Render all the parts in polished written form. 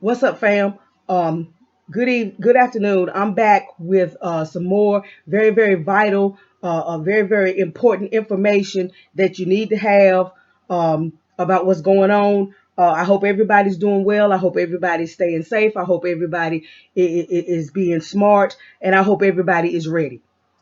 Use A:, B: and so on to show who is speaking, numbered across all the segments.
A: What's up, fam? Good afternoon. I'm back with some more very vital, very important information that you need to have about what's going on. I hope everybody's doing well. I hope everybody's staying safe. I hope everybody is being smart, and I hope everybody is ready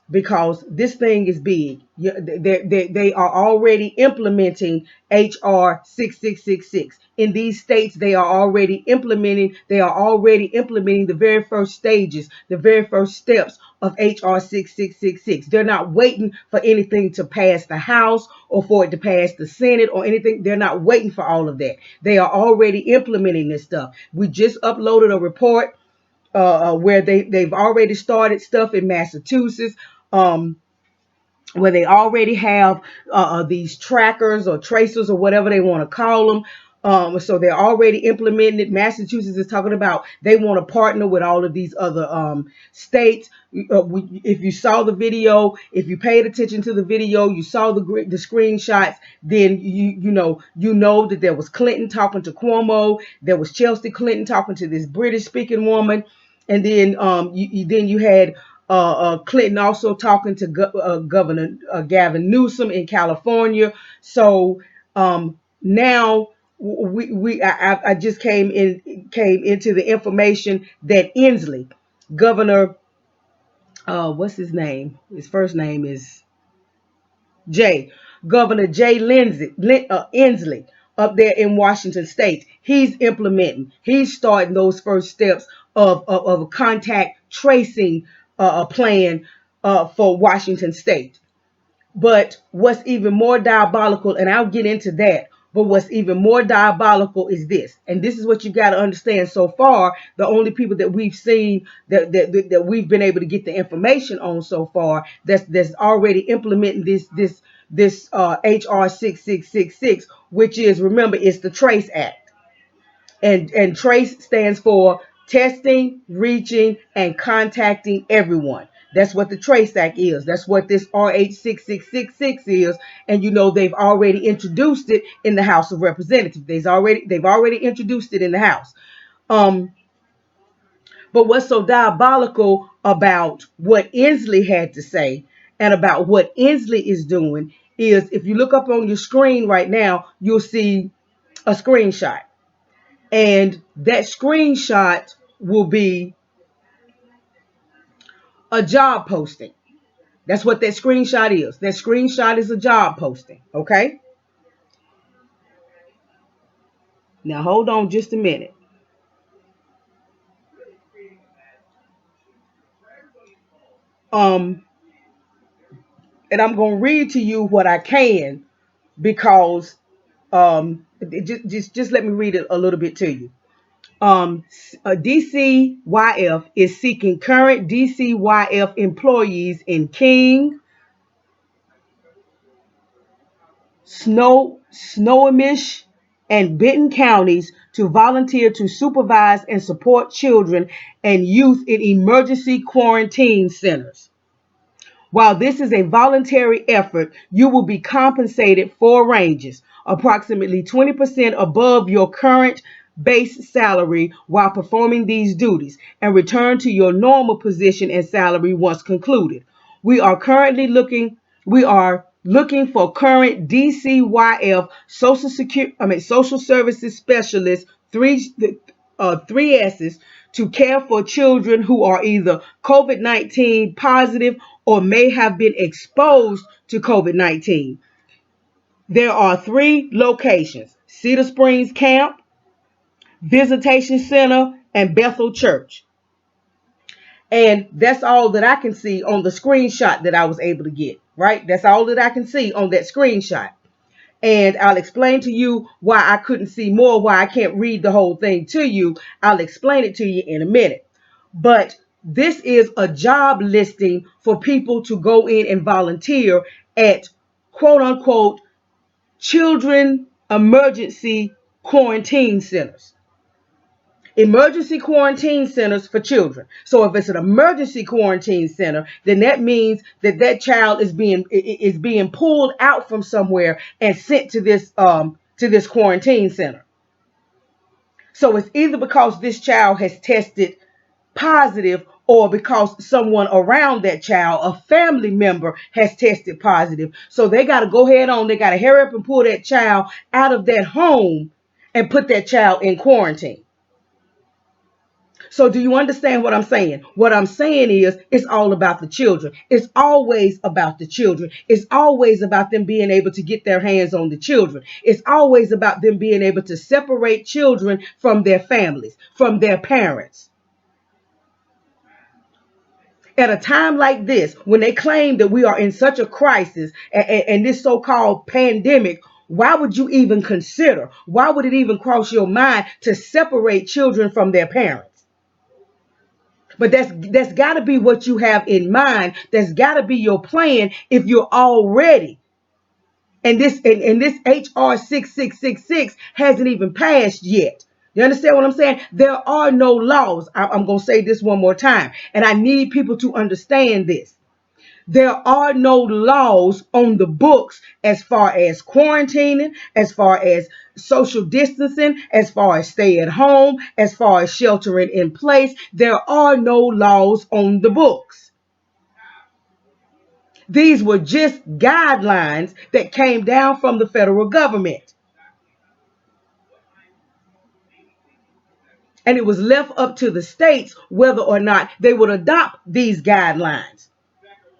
A: because this thing is big. They are already implementing HR 6666 in these states. They are already implementing. They are already implementing the very first stages, the very first steps of HR 6666. They're not waiting for anything to pass the House or for it to pass the Senate or anything. They're not waiting for all of that. They are already implementing this stuff. We just uploaded a report where they've already started stuff in Massachusetts, where they already have these trackers or tracers or whatever they want to call them. So they're already implementing it. Massachusetts is talking about they want to partner with all of these other states. If you saw the video, if you paid attention to the video, you saw the screenshots, then you know that there was Clinton talking to Cuomo, there was Chelsea Clinton talking to this British speaking woman, and then you had Clinton also talking to Governor Gavin Newsom in California. So now I just came into the information that Inslee, Governor, what's his name? His first name is Jay. Governor Jay Inslee up there in Washington State. He's implementing. He's starting those first steps of a contact tracing plan for Washington State. But what's even more diabolical, and I'll get into that, but what's even more diabolical is this, and this is what you got to understand. So far, the only people that we've seen that we've been able to get the information on so far that's already implementing this HR 6666, which is, remember, it's the TRACE Act, and TRACE stands for testing, reaching, and contacting everyone. That's what the TRACE Act is. That's what this RH 6666 is. And they've already introduced it in the House of Representatives. They've already introduced it in the House. But what's so diabolical about what Inslee had to say and about what Inslee is doing is, if you look up on your screen right now, you'll see a screenshot. And that screenshot will be a job posting. That's what that screenshot is. That screenshot is a job posting. Okay? Now hold on just a minute. And I'm going to read to you what I can, because just let me read it a little bit to you. DCYF is seeking current DCYF employees in King, Snohomish, and Benton counties to volunteer to supervise and support children and youth in emergency quarantine centers. While this is a voluntary effort, you will be compensated for ranges, approximately 20% above your current base salary while performing these duties, and return to your normal position and salary once concluded. We are looking for current DCYF social services specialists, three S's, to care for children who are either COVID-19 positive or may have been exposed to COVID-19. There are 3 locations: Cedar Springs Camp, Visitation Center, and Bethel Church. And that's all that I can see on the screenshot that I was able to get, right? That's all that I can see on that screenshot. And I'll explain to you why I couldn't see more, why I can't read the whole thing to you. I'll explain it to you in a minute. But this is a job listing for people to go in and volunteer at, quote unquote, children emergency quarantine centers. Emergency quarantine centers for children. So if it's an emergency quarantine center, then that means that child is being pulled out from somewhere and sent to this quarantine center. So it's either because this child has tested positive or because someone around that child, a family member, has tested positive. So they got to go head on. They got to hurry up and pull that child out of that home and put that child in quarantine. So do you understand what I'm saying? What I'm saying is it's all about the children. It's always about the children. It's always about them being able to get their hands on the children. It's always about them being able to separate children from their families, from their parents. At a time like this, when they claim that we are in such a crisis and this so-called pandemic, why would you even consider? Why would it even cross your mind to separate children from their parents? But that's got to be what you have in mind. That's got to be your plan if you're already. And this HR 6666 hasn't even passed yet. You understand what I'm saying? There are no laws. I'm going to say this one more time. And I need people to understand this. There are no laws on the books as far as quarantining, as far as social distancing, as far as stay at home, as far as sheltering in place. There are no laws on the books. These were just guidelines that came down from the federal government. And it was left up to the states whether or not they would adopt these guidelines.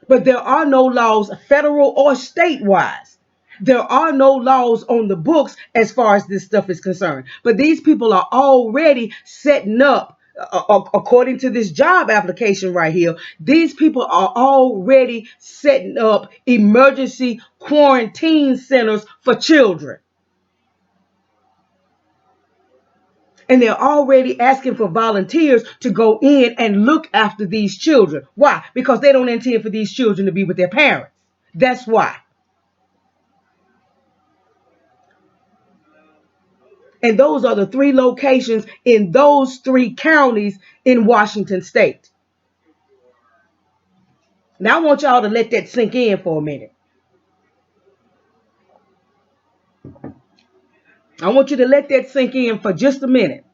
A: But there are no laws, federal or statewide. There are no laws on the books as far as this stuff is concerned. But these people are already setting up, according to this job application right here, these people are already setting up emergency quarantine centers for children. And they're already asking for volunteers to go in and look after these children. Why? Because they don't intend for these children to be with their parents. That's why. And those are the 3 locations in those 3 counties in Washington State. Now I want y'all to let that sink in for a minute. I want you to let that sink in for just a minute.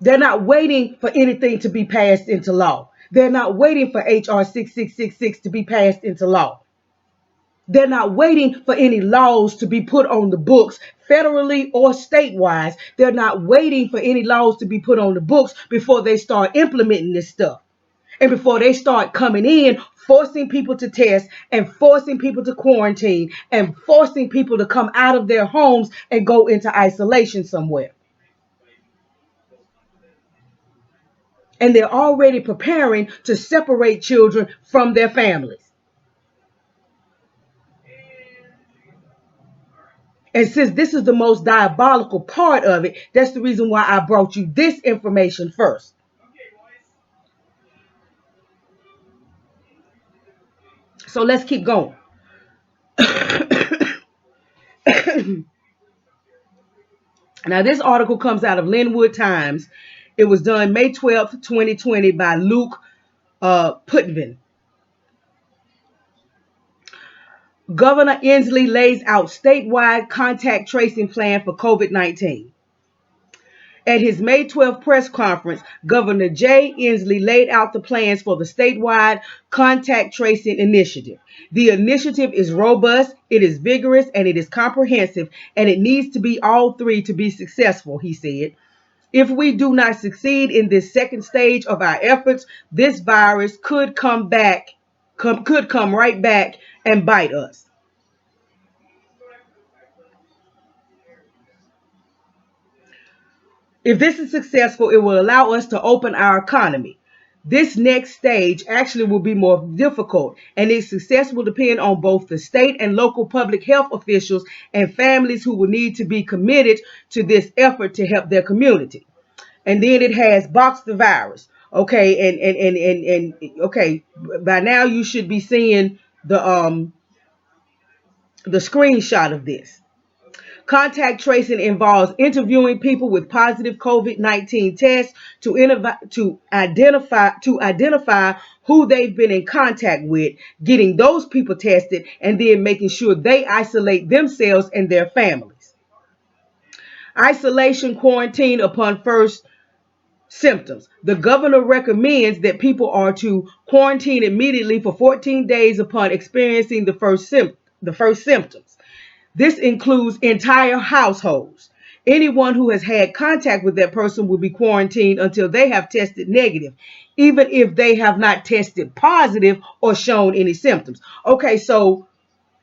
A: They're not waiting for anything to be passed into law. They're not waiting for HR 6666 to be passed into law. They're not waiting for any laws to be put on the books, federally or statewide. They're not waiting for any laws to be put on the books before they start implementing this stuff. And before they start coming in, forcing people to test and forcing people to quarantine and forcing people to come out of their homes and go into isolation somewhere. And they're already preparing to separate children from their families. And since this is the most diabolical part of it, that's the reason why I brought you this information first. So let's keep going. Now, this article comes out of Linwood Times. It was done May 12th, 2020 by Luke Putvin. Governor Inslee lays out statewide contact tracing plan for COVID-19. At his May 12th press conference, Governor Jay Inslee laid out the plans for the statewide contact tracing initiative. The initiative is robust, it is vigorous, and it is comprehensive, and it needs to be all 3 to be successful, he said. If we do not succeed in this second stage of our efforts, this virus could come right back and bite us. If this is successful, it will allow us to open our economy. This next stage actually will be more difficult, and its success will depend on both the state and local public health officials and families who will need to be committed to this effort to help their community. And then it has box the virus. Okay, and okay, by now you should be seeing the screenshot of this. Contact tracing involves interviewing people with positive COVID-19 tests to identify who they've been in contact with, getting those people tested, and then making sure they isolate themselves and their families. Isolation quarantine upon first symptoms. The governor recommends that people are to quarantine immediately for 14 days upon experiencing the first symptoms. This includes entire households. Anyone who has had contact with that person will be quarantined until they have tested negative, even if they have not tested positive or shown any symptoms. Okay, so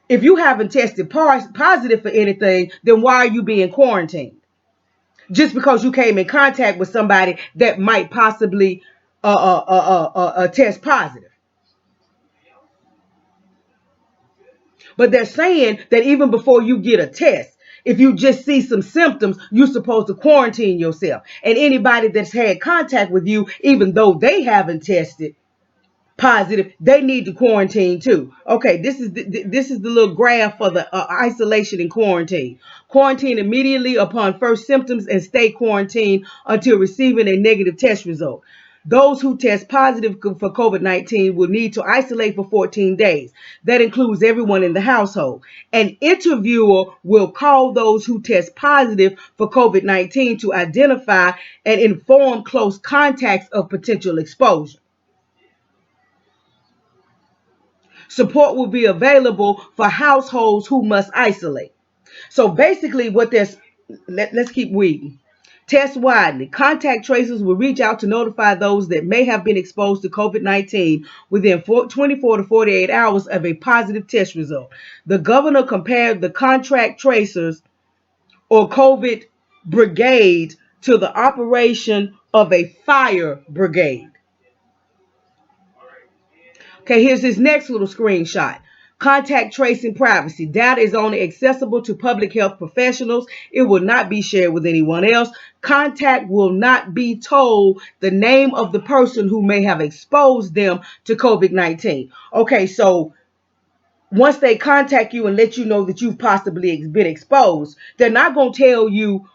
A: if you haven't tested positive for anything, then why are you being quarantined? Just because you came in contact with somebody that might possibly test positive. But they're saying that even before you get a test, if you just see some symptoms, you're supposed to quarantine yourself. And anybody that's had contact with you, even though they haven't tested positive, they need to quarantine too. Okay, this is the little graph for the isolation and quarantine. Quarantine immediately upon first symptoms and stay quarantined until receiving a negative test result. Those who test positive for COVID-19 will need to isolate for 14 days. That includes everyone in the household. An interviewer will call those who test positive for COVID-19 to identify and inform close contacts of potential exposure. Support will be available for households who must isolate. So basically let's keep reading. Test widely. Contact tracers will reach out to notify those that may have been exposed to COVID-19 within 24 to 48 hours of a positive test result. The governor compared the contact tracers or COVID brigade to the operation of a fire brigade. Okay, here's his next little screenshot. Contact tracing privacy. Data is only accessible to public health professionals. It will not be shared with anyone else. Contact will not be told the name of the person who may have exposed them to COVID-19. Okay, so once they contact you and let you know that you've possibly been exposed, they're not going to tell you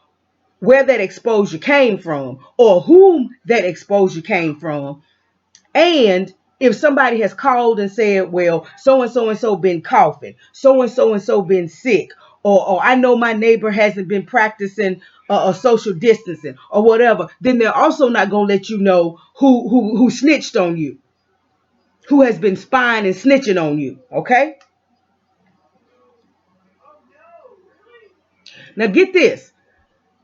A: where that exposure came from or whom that exposure came from. And if somebody has called and said, well, so-and-so been coughing, so-and-so been sick, or I know my neighbor hasn't been practicing social distancing or whatever, then they're also not going to let you know who snitched on you, who has been spying and snitching on you, okay? Now get this.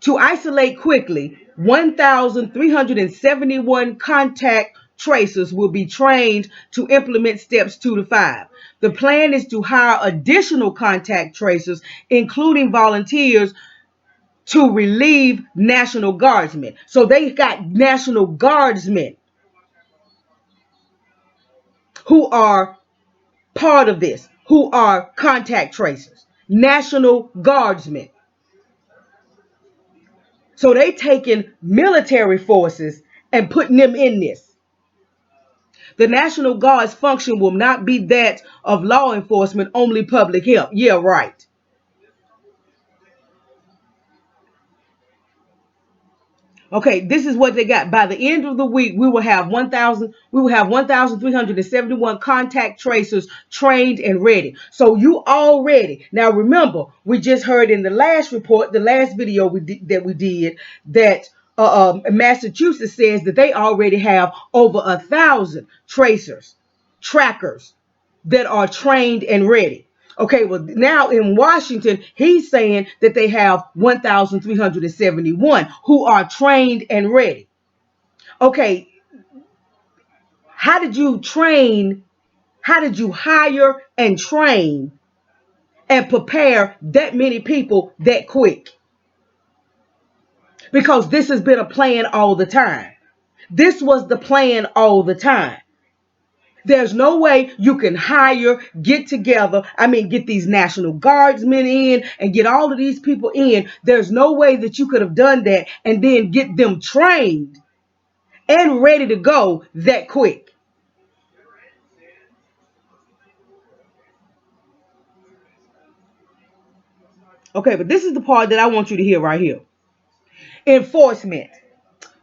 A: To isolate quickly, 1,371 contact tracers will be trained to implement steps 2 to 5. The plan is to hire additional contact tracers, including volunteers, to relieve National Guardsmen. So they got National Guardsmen who are part of this, who are contact tracers. National Guardsmen. So they taking military forces and putting them in this. The National Guard's function will not be that of law enforcement, only public health. Yeah, right. Okay, this is what they got. By the end of the week, we will have 1,371 contact tracers trained and ready. So you already, now remember, we just heard in the last report, the last video we did that Massachusetts says that they already have over 1,000 tracers, trackers that are trained and ready. Okay, well, now in Washington, he's saying that they have 1,371 who are trained and ready. Okay, how did you train? How did you hire and train and prepare that many people that quick? Because this has been a plan all the time. This was the plan all the time. There's no way you can get these National Guardsmen in and get all of these people in. There's no way that you could have done that and then get them trained and ready to go that quick. Okay, but this is the part that I want you to hear right here. Enforcement.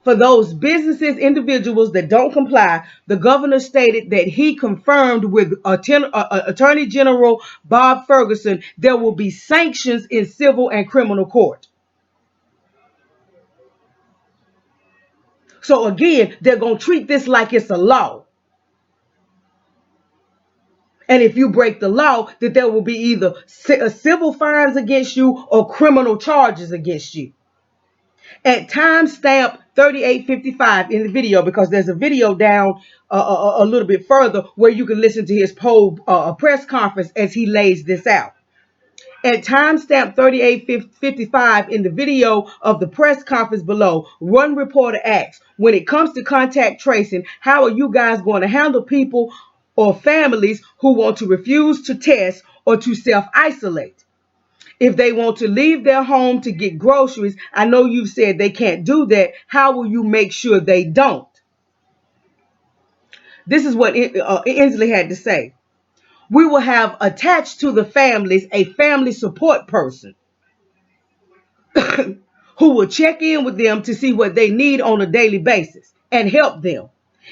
A: For those businesses, individuals that don't comply, the governor stated that he confirmed with Attorney General Bob Ferguson there will be sanctions in civil and criminal court. So again, they're going to treat this like it's a law. And if you break the law, that there will be either civil fines against you or criminal charges against you. At timestamp 38:55 in the video, because there's a video down a little bit further where you can listen to his press conference as he lays this out. At timestamp 38:55 in the video of the press conference below, one reporter asks, when it comes to contact tracing, how are you guys going to handle people or families who want to refuse to test or to self-isolate? If they want to leave their home to get groceries, I know you've said they can't do that. How will you make sure they don't? This is what Inslee had to say. We will have attached to the families a family support person who will check in with them to see what they need on a daily basis and help them.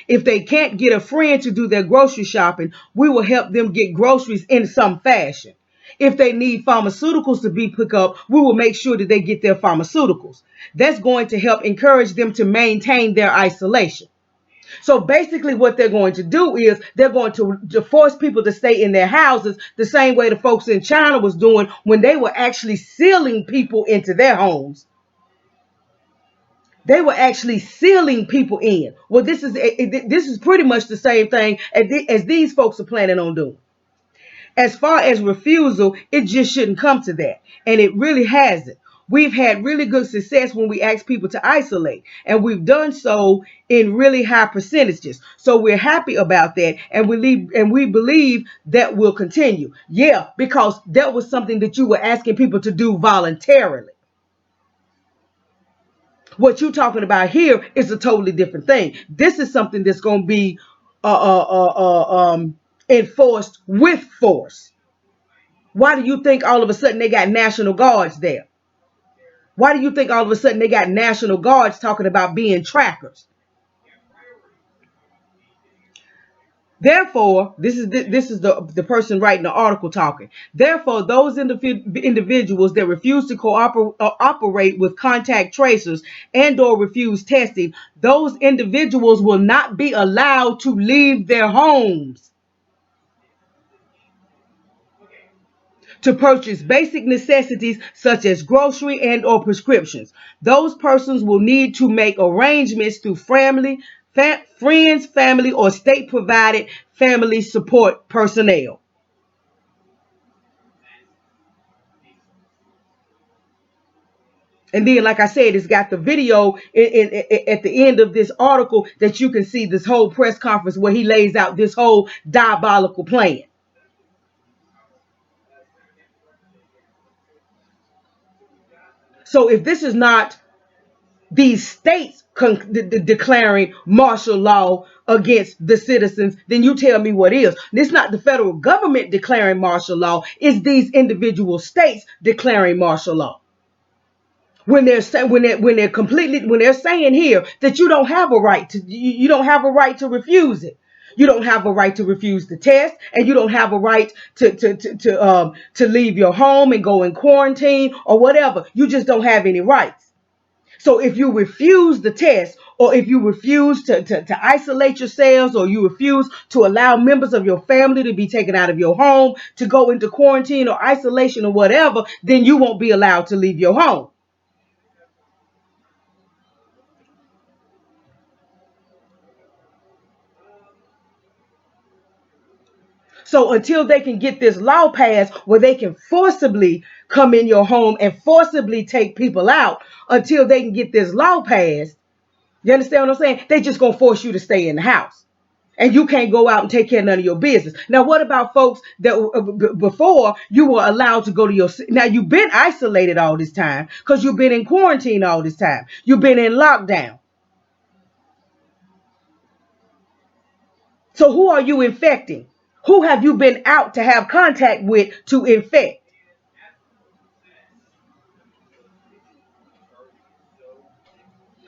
A: If they can't get a friend to do their grocery shopping, we will help them get groceries in some fashion. If they need pharmaceuticals to be picked up, we will make sure that they get their pharmaceuticals. That's going to help encourage them to maintain their isolation. So basically what they're going to do is they're going to force people to stay in their houses the same way the folks in China was doing when they were actually sealing people into their homes. They were actually sealing people in. Well, this is pretty much the same thing as these folks are planning on doing. As far as refusal, it just shouldn't come to that. And it really hasn't. We've had really good success when we ask people to isolate, and we've done so in really high percentages. So we're happy about that, and we believe that will continue. Yeah, because that was something that you were asking people to do voluntarily. What you're talking about here is a totally different thing. This is something that's going to be enforced with force. Why do you think all of a sudden they got National Guards there? Why do you think all of a sudden they got National Guards talking about being trackers? Therefore, this is the person writing the article talking. Therefore, those individuals that refuse to cooperate with contact tracers and or refuse testing, those individuals will not be allowed to leave their homes to purchase basic necessities such as grocery and or prescriptions. Those persons will need to make arrangements through friends, family, or state-provided family support personnel. And then, like I said, it's got the video at the end of this article that you can see this whole press conference where he lays out this whole diabolical plan. So if this is not these states declaring martial law against the citizens, then you tell me what is. It's not the federal government declaring martial law. It's these individual states declaring martial law. When they're saying here that you don't have a right to you don't have a right to refuse it. You don't have a right to refuse the test, and you don't have a right to leave your home and go in quarantine or whatever. You just don't have any rights. So if you refuse the test, or if you refuse to isolate yourselves, or you refuse to allow members of your family to be taken out of your home to go into quarantine or isolation or whatever, then you won't be allowed to leave your home. So until they can get this law passed where they can forcibly come in your home and forcibly take people out, until they can get this law passed, you understand what I'm saying? They just gonna force you to stay in the house. And you can't go out and take care of none of your business. Now, what about folks that before you were allowed to go to your... Now, you've been isolated all this time because you've been in quarantine all this time. You've been in lockdown. So who are you infecting? Who have you been out to have contact with to infect?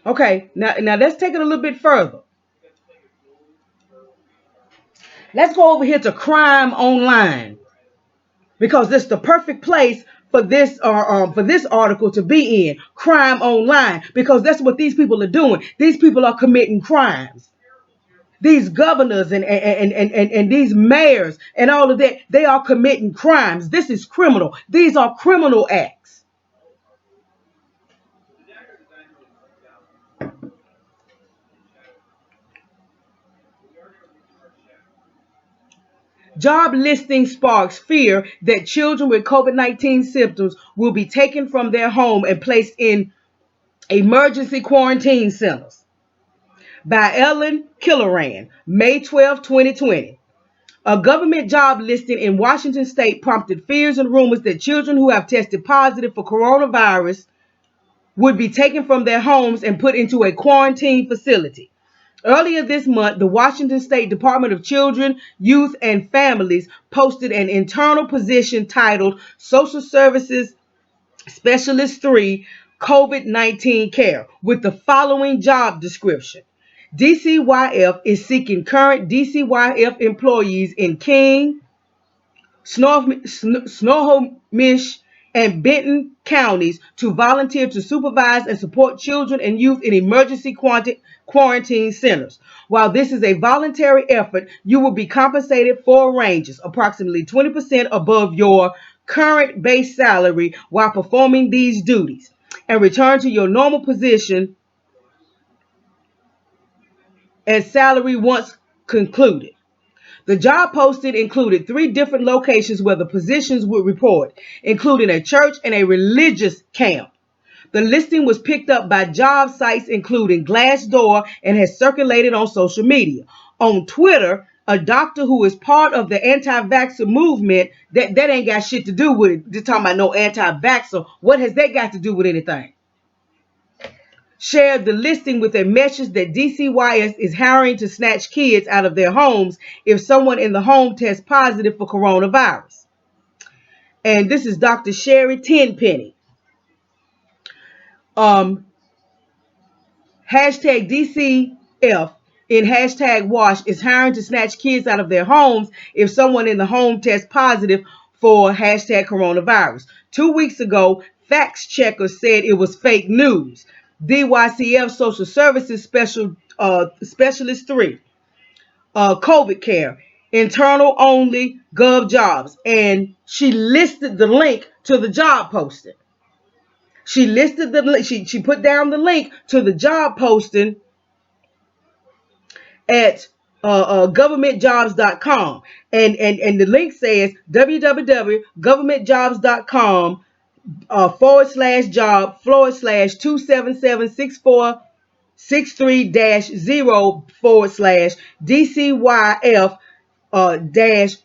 A: Okay, now let's take it a little bit further. Let's go over here to crime online, because this is the perfect place for this article to be in. Crime online, because that's what these people are doing. These people are committing crimes. These governors and these mayors and all of that, they are committing crimes. This is criminal. These are criminal acts. Job listing sparks fear that children with COVID-19 symptoms will be taken from their home and placed in emergency quarantine centers. By Ellen Killoran, May 12, 2020. A government job listing in Washington state prompted fears and rumors that children who have tested positive for coronavirus would be taken from their homes and put into a quarantine facility. Earlier this month, the Washington State Department of Children, Youth, and Families posted an internal position titled Social Services Specialist 3 COVID-19 Care with the following job description. DCYF is seeking current DCYF employees in King, Snohomish, and Benton counties to volunteer to supervise and support children and youth in emergency quarantine centers. While this is a voluntary effort, you will be compensated for ranges approximately 20% above your current base salary while performing these duties, and return to your normal position and salary once concluded. The job posted included 3 different locations where the positions would report, including a church and a religious camp. The listing was picked up by job sites including Glassdoor and has circulated on social media. On Twitter, a doctor who is part of the anti-vaxxer movement, that ain't got shit to do with it. They're talking about no anti-vaxxer. What has that got to do with anything? Shared the listing with a message that DCYS is hiring to snatch kids out of their homes if someone in the home tests positive for coronavirus. And this is Dr. Sherry Tenpenny. Hashtag DCF in hashtag wash is hiring to snatch kids out of their homes if someone in the home tests positive for hashtag coronavirus. 2 weeks ago, fact checkers said it was fake news. DYCF Social Services Specialist 3, COVID Care, internal only, Gov Jobs. And she listed the link to the job posting. She listed the link. She put down the link to the job posting at governmentjobs.com. And the link says www.governmentjobs.com /job /2776463-0 /DCYF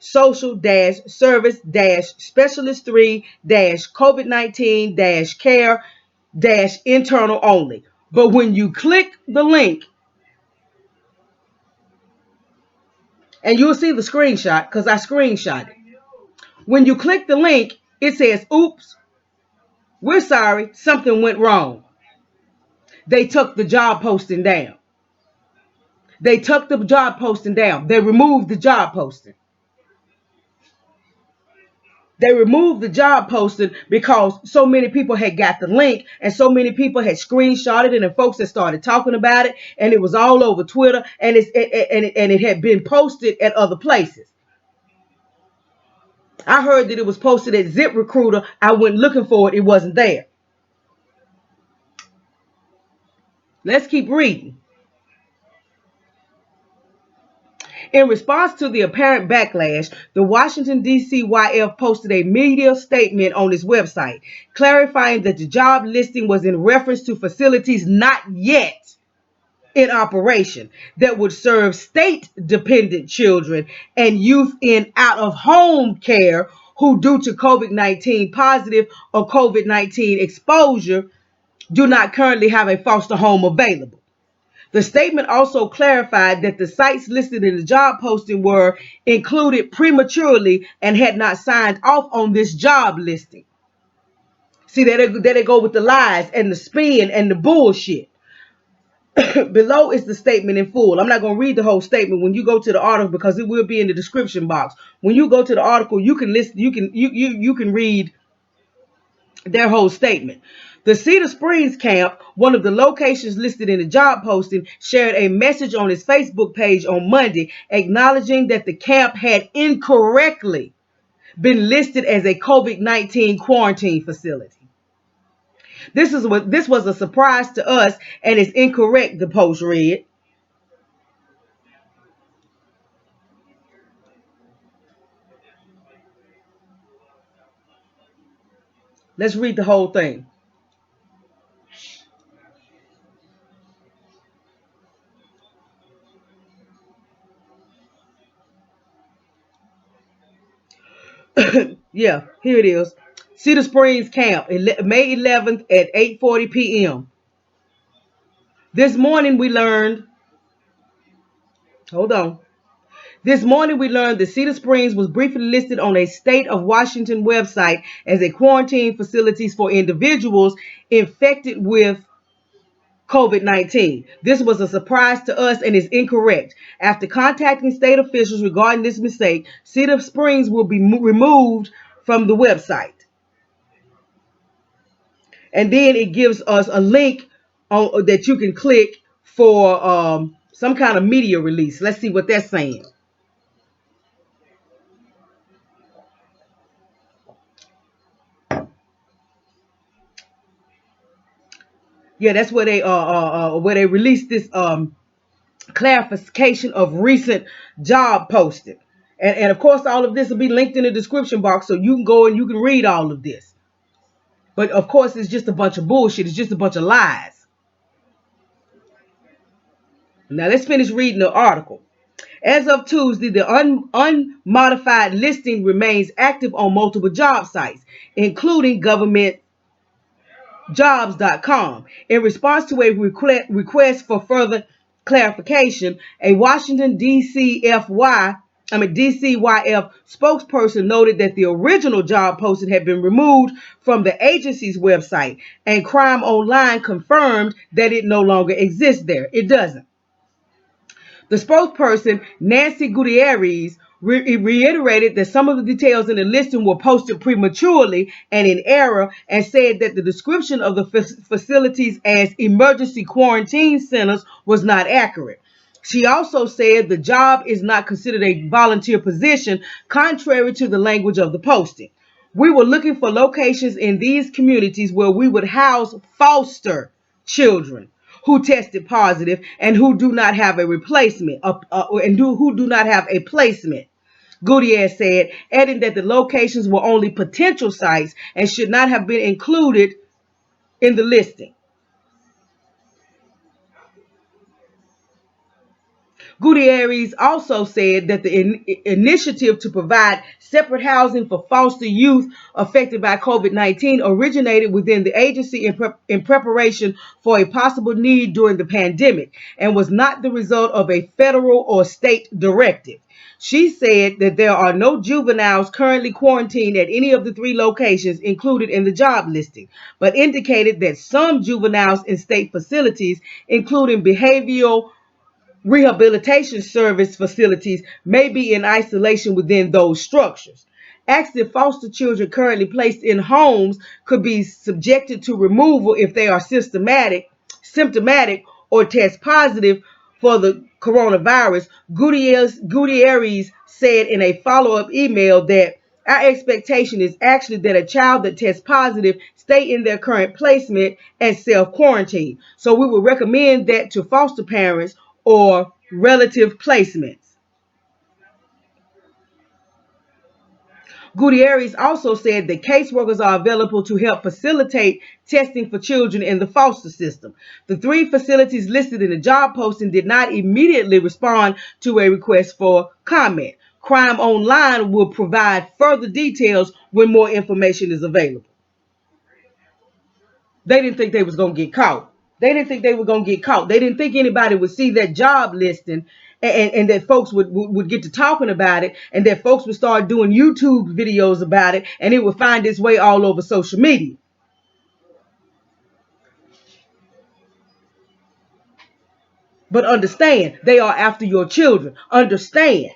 A: social service specialist 3 COVID-19 care internal only. But when you click the link, and you'll see the screenshot because I screenshot it. When you click the link, it says, oops, we're sorry, something went wrong. They took the job posting down. They took the job posting down. They removed the job posting. They removed the job posting because so many people had got the link and so many people had screenshotted it and folks had started talking about it, and it was all over Twitter, and it had been posted at other places. I heard that it was posted at ZipRecruiter. I went looking for it. It wasn't there. Let's keep reading. In response to the apparent backlash, the Washington DCYF posted a media statement on its website, clarifying that the job listing was in reference to facilities not yet in operation that would serve state-dependent children and youth in out-of-home care who, due to COVID-19 positive or COVID-19 exposure, do not currently have a foster home available. The statement also clarified that the sites listed in the job posting were included prematurely and had not signed off on this job listing. See, there they go with the lies and the spin and the bullshit. Below is the statement in full. I'm not going to read the whole statement when you go to the article because it will be in the description box. When you go to the article, you can listen. You can read their whole statement. The Cedar Springs camp, one of the locations listed in the job posting, shared a message on its Facebook page on Monday acknowledging that the camp had incorrectly been listed as a COVID-19 quarantine facility. This was a surprise to us and is incorrect, the post read. Let's read the whole thing. Yeah, here it is. Cedar Springs camp, May 11th at 8:40 p.m. This morning we learned, hold on. This morning we learned that Cedar Springs was briefly listed on a state of Washington website as a quarantine facilities for individuals infected with COVID-19. This was a surprise to us and is incorrect. After contacting state officials regarding this mistake, Cedar Springs will be removed from the website. And then it gives us a link that you can click for some kind of media release. Let's see what that's saying. Yeah, that's where they released this clarification of recent job posting. And of course, all of this will be linked in the description box, so you can go and you can read all of this. But of course, it's just a bunch of bullshit. It's just a bunch of lies. Now let's finish reading the article. As of Tuesday, the unmodified listing remains active on multiple job sites, including governmentjobs.com. In response to a request for further clarification, a Washington DCYF spokesperson noted that the original job posting had been removed from the agency's website, and Crime Online confirmed that it no longer exists there. It doesn't. The spokesperson, Nancy Gutierrez, reiterated that some of the details in the listing were posted prematurely and in error, and said that the description of the facilities as emergency quarantine centers was not accurate. She also said the job is not considered a volunteer position, contrary to the language of the posting. We were looking for locations in these communities where we would house foster children who tested positive and who do not have a replacement, who do not have a placement, Gutierrez said, adding that the locations were only potential sites and should not have been included in the listing. Gutierrez also said that the initiative to provide separate housing for foster youth affected by COVID-19 originated within the agency in preparation for a possible need during the pandemic and was not the result of a federal or state directive. She said that there are no juveniles currently quarantined at any of the 3 locations included in the job listing, but indicated that some juveniles in state facilities, including behavioral rehabilitation service facilities, may be in isolation within those structures. Asked if foster children currently placed in homes could be subjected to removal if they are symptomatic or test positive for the coronavirus, Gutierrez said in a follow-up email that our expectation is actually that a child that tests positive stay in their current placement and self-quarantine. So we would recommend that to foster parents or relative placements. Gutierrez also said that caseworkers are available to help facilitate testing for children in the foster system. The 3 facilities listed in the job posting did not immediately respond to a request for comment. Crime Online will provide further details when more information is available. They didn't think they was going to get caught. They didn't think they were going to get caught. They didn't think anybody would see that job listing and that folks would get to talking about it, and that folks would start doing YouTube videos about it, and it would find its way all over social media. But understand, they are after your children. Understand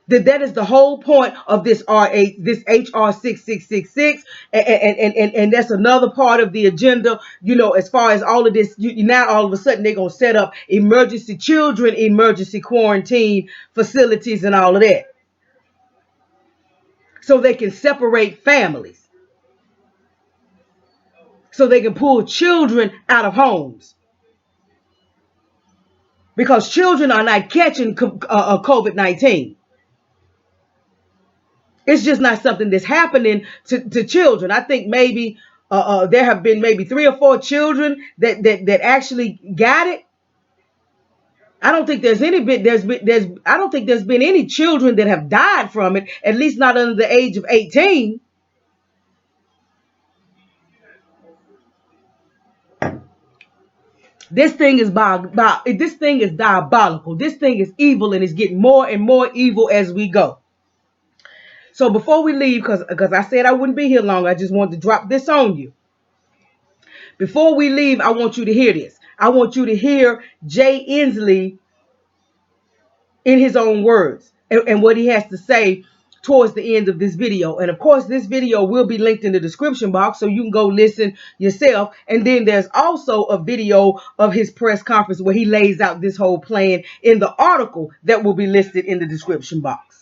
A: that is the whole point of this HR 6666, and that's another part of the agenda. You know, as far as all of this, now all of a sudden they're gonna set up emergency quarantine facilities and all of that, so they can separate families, so they can pull children out of homes, because children are not catching COVID-19. It's just not something that's happening to children. I think maybe there have been maybe 3 or 4 children that actually got it. I don't think there's been any children that have died from it, at least not under the age of 18. This thing is diabolical. This thing is evil, and it's getting more and more evil as we go. So before we leave, because I said I wouldn't be here long, I just wanted to drop this on you. Before we leave, I want you to hear this. I want you to hear Jay Inslee in his own words and what he has to say towards the end of this video. And of course, this video will be linked in the description box, so you can go listen yourself. And then there's also a video of his press conference where he lays out this whole plan in the article that will be listed in the description box.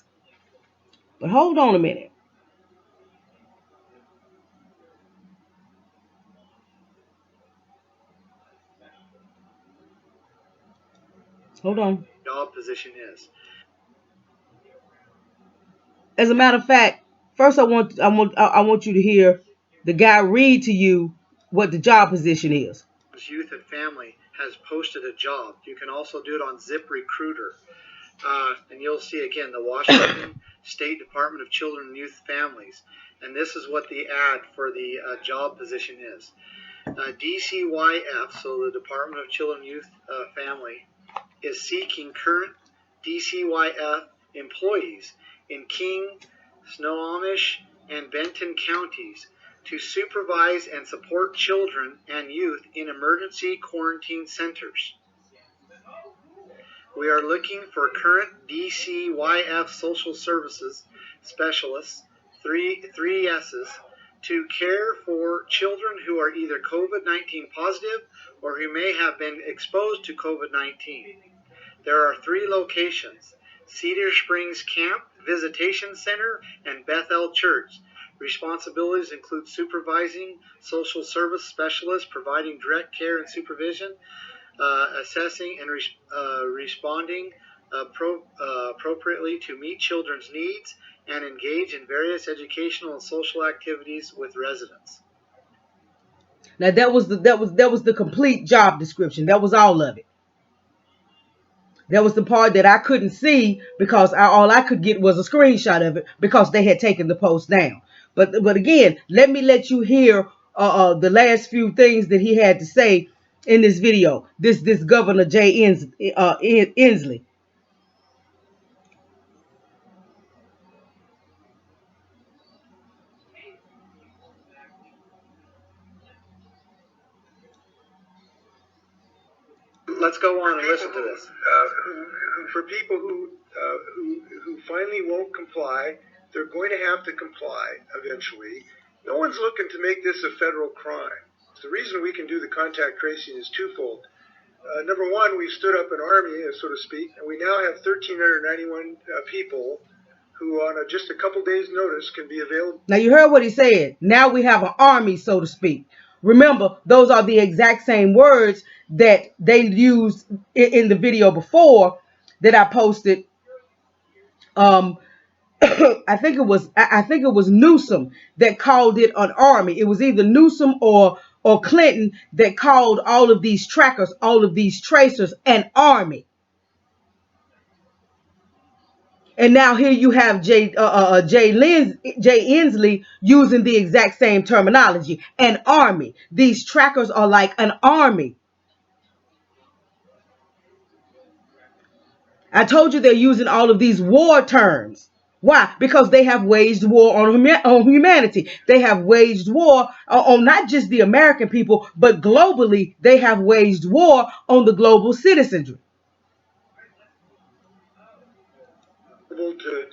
A: But hold on a minute. Hold on.
B: Job position is.
A: As a matter of fact, first I want you to hear the guy read to you what the job position is.
B: Youth and Family has posted a job. You can also do it on ZipRecruiter. And you'll see again the Washington State Department of Children and Youth Families. And this is what the ad for the job position is. DCYF, so the Department of Children and Youth Family, is seeking current DCYF employees in King, Snohomish, and Benton counties to supervise and support children and youth in emergency quarantine centers. We are looking for current DCYF social services specialists, three S's, to care for children who are either COVID-19 positive or who may have been exposed to COVID-19. There are 3 locations: Cedar Springs Camp, Visitation Center, and Bethel Church. Responsibilities include supervising social service specialists, providing direct care and supervision, assessing and responding appropriately to meet children's needs, and engage in various educational and social activities with residents.
A: Now that was the complete job description. That was all of it. That was the part that I couldn't see because all I could get was a screenshot of it because they had taken the post down. But again, let you hear the last few things that he had to say in this video. This Governor Jay Inslee.
B: Let's go on and listen to this.
C: For people who finally won't comply, they're going to have to comply eventually. No one's looking to make this a federal crime. The reason we can do the contact tracing is twofold. Number one, we've stood up an army, so to speak, and we now have 1,391 people who on just a couple days' notice can be available.
A: Now you heard what he said. Now we have an army, so to speak. Remember, those are the exact same words that they used in the video before that I posted. I think it was Newsom that called it an army. It was either Newsom or Clinton that called all of these trackers, all of these tracers, an army. And now here you have Jay Inslee using the exact same terminology, an army. These trackers are like an army. I told you they're using all of these war terms. Why? Because they have waged war on humanity. They have waged war on not just the American people, but globally, they have waged war on the global citizenry.
C: To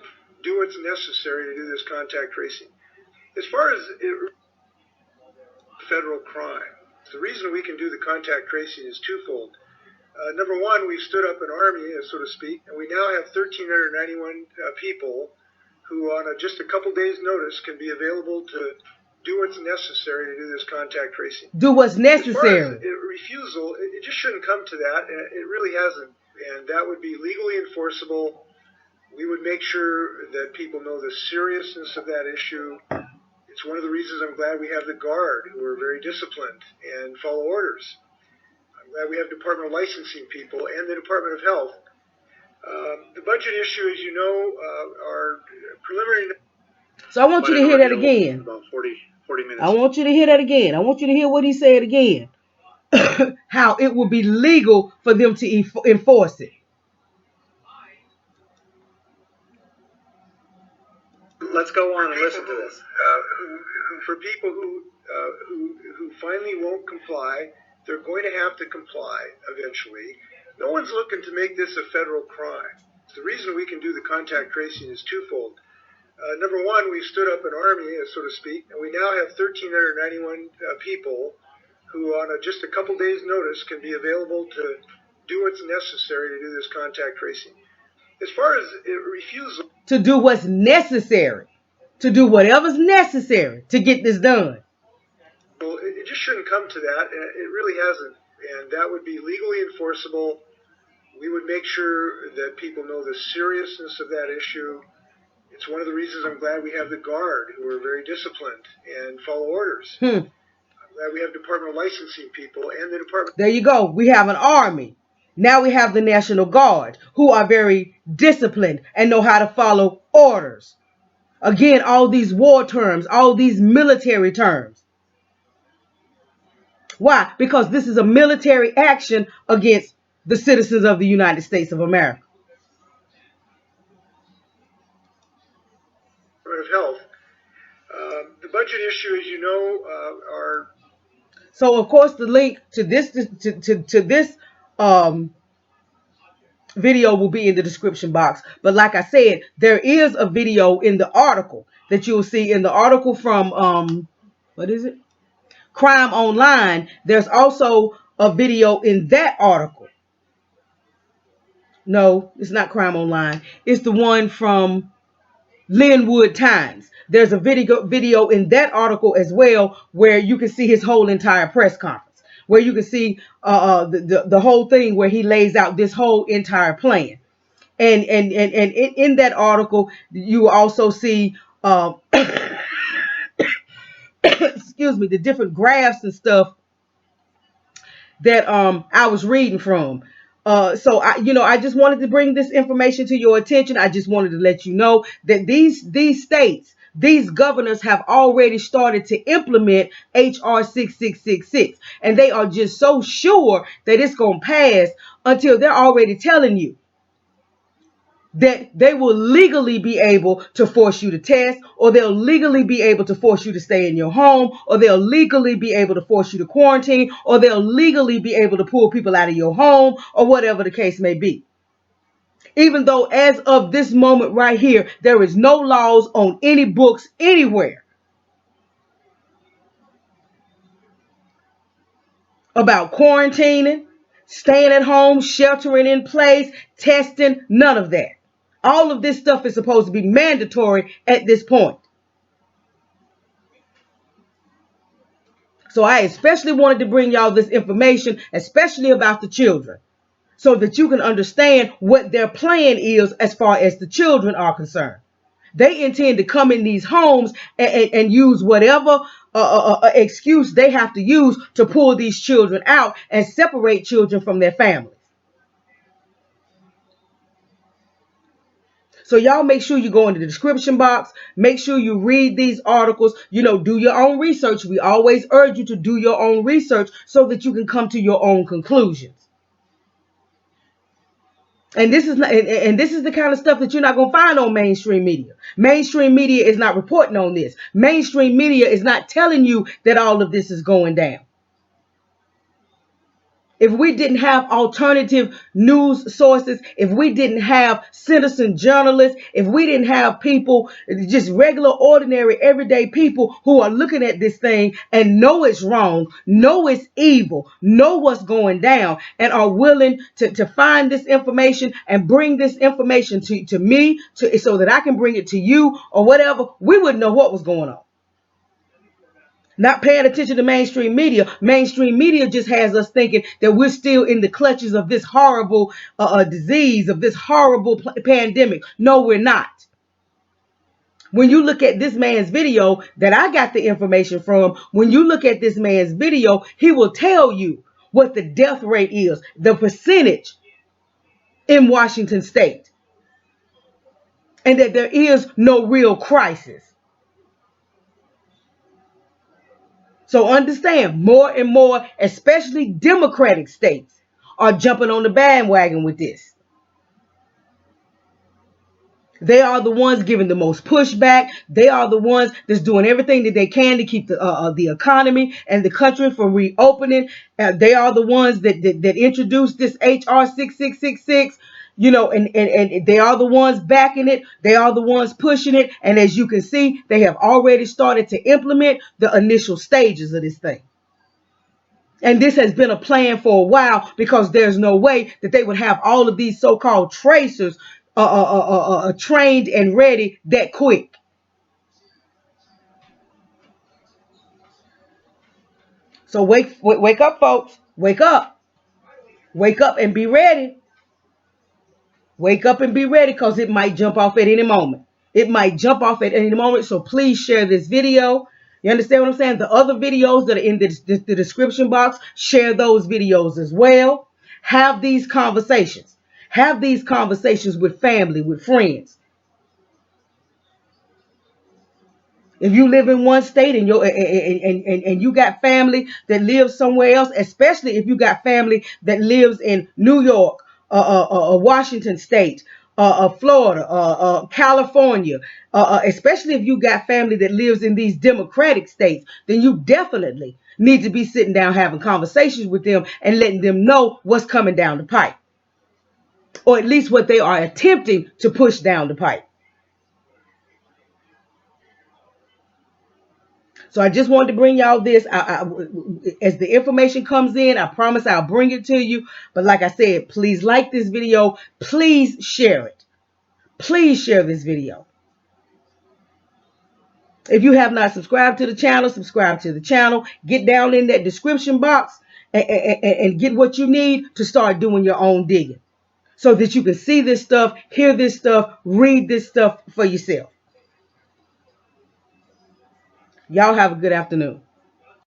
C: do what's necessary to do this contact tracing. As far as federal crime, the reason we can do the contact tracing is twofold. Number one, we've stood up an army, so to speak, and we now have 1,391 people who, on just a couple days' notice, can be available to do what's necessary to do this contact tracing.
A: Do what's necessary.
C: As far as refusal, it just shouldn't come to that. It really hasn't, and that would be legally enforceable. We would make sure that people know the seriousness of that issue. It's one of the reasons I'm glad we have the Guard, who are very disciplined and follow orders. I'm glad we have Department of Licensing people and the Department of Health. The budget issue, as you know, are preliminary.
A: So I want you to hear that again.
B: About 40 minutes.
A: I want you to hear that again. I want you to hear what he said again. How it will be legal for them to enforce it.
B: Let's go on and listen to this.
C: For people who finally won't comply, they're going to have to comply eventually. No one's looking to make this a federal crime. The reason we can do the contact tracing is twofold. Number one, we've stood up an army, so to speak, and we now have 1,391 people who, on just a couple days' notice, can be available to do what's necessary to do this contact tracing. As far as refusal,
A: to do what's necessary, to do whatever's necessary to get this done.
C: Well, it just shouldn't come to that. It really hasn't, and that would be legally enforceable. We would make sure that people know the seriousness of that issue. It's one of the reasons I'm glad we have the Guard, who are very disciplined and follow orders. I'm glad we have Department of Licensing people and the Department.
A: There you go. We have an army. Now we have the National Guard, who are very disciplined and know how to follow orders. Again, all these war terms, all these military terms. Why? Because this is a military action against the citizens of the United States of America.
C: Of Health. The budget issue, as you know, are.
A: So, of course, the link to this video will be in the description box. But like I said, there is a video in the article that you will see in the article from what is it? Crime Online. There's also a video in that article. No, it's not Crime Online. It's the one from Linwood Times. There's a video in that article as well where you can see his whole entire press conference, where you can see the whole thing where he lays out this whole entire plan. And in that article, you also see excuse me, the different graphs and stuff that I was reading from. So I just wanted to bring this information to your attention. I just wanted to let you know that these states, these governors have already started to implement HR 6666, and they are just so sure that it's going to pass until they're already telling you that they will legally be able to force you to test, or they'll legally be able to force you to stay in your home, or they'll legally be able to force you to quarantine, or they'll legally be able to pull people out of your home, or whatever the case may be. Even though as of this moment right here, there is no laws on any books anywhere about quarantining, staying at home, sheltering in place, testing, none of that. All of this stuff is supposed to be mandatory at this point. So I especially wanted to bring y'all this information, especially about the children, so that you can understand what their plan is as far as the children are concerned. They intend to come in these homes and use whatever excuse they have to use to pull these children out and separate children from their families. So y'all make sure you go into the description box. Make sure you read these articles. Do your own research. We always urge you to do your own research so that you can come to your own conclusions. And this is not, and this is the kind of stuff that you're not going to find on mainstream media. Mainstream media is not reporting on this. Mainstream media is not telling you that all of this is going down. If we didn't have alternative news sources, if we didn't have citizen journalists, if we didn't have people, just regular, ordinary, everyday people who are looking at this thing and know it's wrong, know it's evil, know what's going down, and are willing to find this information and bring this information to me so that I can bring it to you or whatever, we wouldn't know what was going on. Not paying attention to mainstream media. Mainstream media just has us thinking that we're still in the clutches of this horrible disease, of this horrible pandemic. No, we're not. When you look at this man's video that I got the information from, when you look at this man's video, he will tell you what the death rate is, the percentage in Washington state, and that there is no real crisis. So understand, more and more, especially Democratic states, are jumping on the bandwagon with this. They are the ones giving the most pushback. They are the ones that's doing everything that they can to keep the economy and the country from reopening. They are the ones that introduced this HR 6666. You know, and they are the ones backing it. They are the ones pushing it. And as you can see, they have already started to implement the initial stages of this thing. And this has been a plan for a while, because there's no way that they would have all of these so-called tracers trained and ready that quick. So wake up, folks. Wake up. Wake up and be ready. Wake up and be ready, because it might jump off at any moment. It might jump off at any moment. So please share this video. You understand what I'm saying? The other videos that are in the description box, share those videos as well. Have these conversations. Have these conversations with family, with friends. If you live in one state and you got family that lives somewhere else, especially if you got family that lives in New York, Washington State, Florida, California, especially if you got family that lives in these Democratic states, then you definitely need to be sitting down having conversations with them and letting them know what's coming down the pipe, or at least what they are attempting to push down the pipe. So I just wanted to bring y'all this. As the information comes in, I promise I'll bring it to you. But like I said, please like this video. Please share it. Please share this video. If you have not subscribed to the channel, subscribe to the channel. Get down in that description box and get what you need to start doing your own digging, so that you can see this stuff, hear this stuff, read this stuff for yourself. Y'all have a good afternoon.